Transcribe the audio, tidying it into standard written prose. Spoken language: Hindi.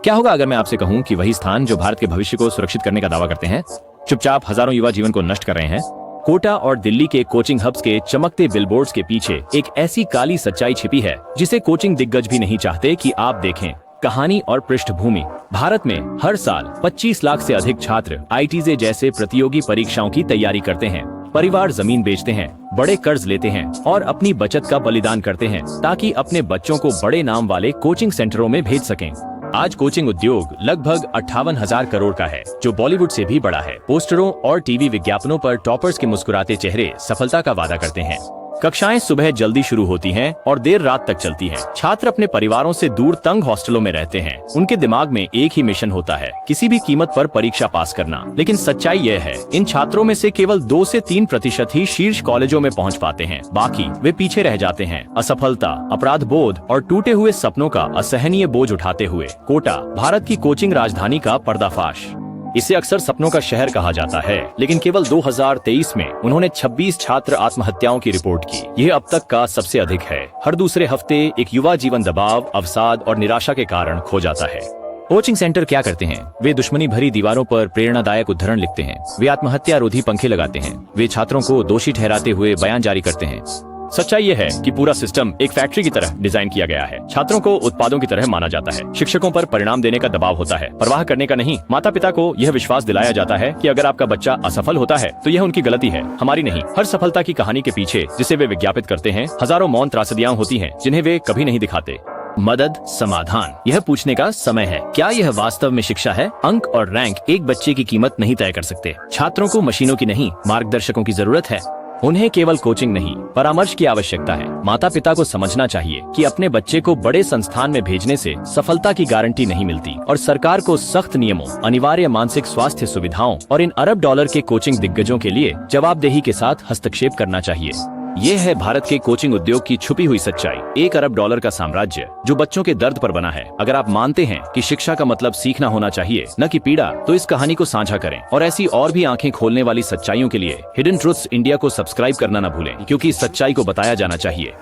क्या होगा अगर मैं आपसे कहूं कि वही स्थान जो भारत के भविष्य को सुरक्षित करने का दावा करते हैं, चुपचाप हजारों युवा जीवन को नष्ट कर रहे हैं। कोटा और दिल्ली के कोचिंग हब्स के चमकते बिलबोर्ड्स के पीछे एक ऐसी काली सच्चाई छिपी है जिसे कोचिंग दिग्गज भी नहीं चाहते कि आप देखें। कहानी और पृष्ठभूमि। भारत में हर साल 25 लाख से अधिक छात्र IIT जैसे प्रतियोगी परीक्षाओं की तैयारी करते हैं। परिवार जमीन बेचते हैं, बड़े कर्ज लेते हैं और अपनी बचत का बलिदान करते हैं ताकि अपने बच्चों को बड़े नाम वाले कोचिंग सेंटरों में भेज सकें। आज कोचिंग उद्योग लगभग 58,000 करोड़ का है, जो बॉलीवुड से भी बड़ा है। पोस्टरों और टीवी विज्ञापनों पर टॉपर्स के मुस्कुराते चेहरे सफलता का वादा करते हैं। कक्षाएं सुबह जल्दी शुरू होती हैं और देर रात तक चलती हैं। छात्र अपने परिवारों से दूर तंग हॉस्टलों में रहते हैं। उनके दिमाग में एक ही मिशन होता है, किसी भी कीमत पर परीक्षा पास करना। लेकिन सच्चाई यह है, इन छात्रों में से केवल 2 से 3% ही शीर्ष कॉलेजों में पहुंच पाते हैं। बाकी वे पीछे रह जाते हैं। असफलता, अपराध बोध और टूटे हुए सपनों का असहनीय बोझ उठाते हुए कोटा, भारत की कोचिंग राजधानी का पर्दाफाश। इसे अक्सर सपनों का शहर कहा जाता है, लेकिन केवल 2023 में उन्होंने 26 छात्र आत्महत्याओं की रिपोर्ट की। यह अब तक का सबसे अधिक है। हर दूसरे हफ्ते एक युवा जीवन दबाव, अवसाद और निराशा के कारण खो जाता है। कोचिंग सेंटर क्या करते हैं? वे दुश्मनी भरी दीवारों पर प्रेरणादायक उद्धरण लिखते हैं। वे आत्महत्या रोधी पंखे लगाते हैं। वे छात्रों को दोषी ठहराते हुए बयान जारी करते हैं। सच्चाई यह है कि पूरा सिस्टम एक फैक्ट्री की तरह डिजाइन किया गया है। छात्रों को उत्पादों की तरह माना जाता है। शिक्षकों पर परिणाम देने का दबाव होता है, परवाह करने का नहीं। माता पिता को यह विश्वास दिलाया जाता है कि अगर आपका बच्चा असफल होता है तो यह उनकी गलती है, हमारी नहीं। हर सफलता की कहानी के पीछे, जिसे वे विज्ञापित करते हैं, हजारों मौन त्रासदियां होती हैं जिन्हें वे कभी नहीं दिखाते। मदद, समाधान। यह पूछने का समय है, क्या यह वास्तव में शिक्षा है? अंक और रैंक एक बच्चे की कीमत नहीं तय कर सकते। छात्रों को मशीनों की नहीं, मार्गदर्शकों की जरूरत है। उन्हें केवल कोचिंग नहीं, परामर्श की आवश्यकता है। माता पिता को समझना चाहिए कि अपने बच्चे को बड़े संस्थान में भेजने से सफलता की गारंटी नहीं मिलती और सरकार को सख्त नियमों, अनिवार्य मानसिक स्वास्थ्य सुविधाओं और इन अरब डॉलर के कोचिंग दिग्गजों के लिए जवाबदेही के साथ हस्तक्षेप करना चाहिए। ये है भारत के कोचिंग उद्योग की छुपी हुई सच्चाई। 1 अरब डॉलर का साम्राज्य जो बच्चों के दर्द पर बना है। अगर आप मानते हैं कि शिक्षा का मतलब सीखना होना चाहिए, न कि पीड़ा, तो इस कहानी को साझा करें और ऐसी और भी आंखें खोलने वाली सच्चाइयों के लिए हिडन ट्रुथ्स इंडिया को सब्सक्राइब करना न भूलें, क्योंकि सच्चाई को बताया जाना चाहिए।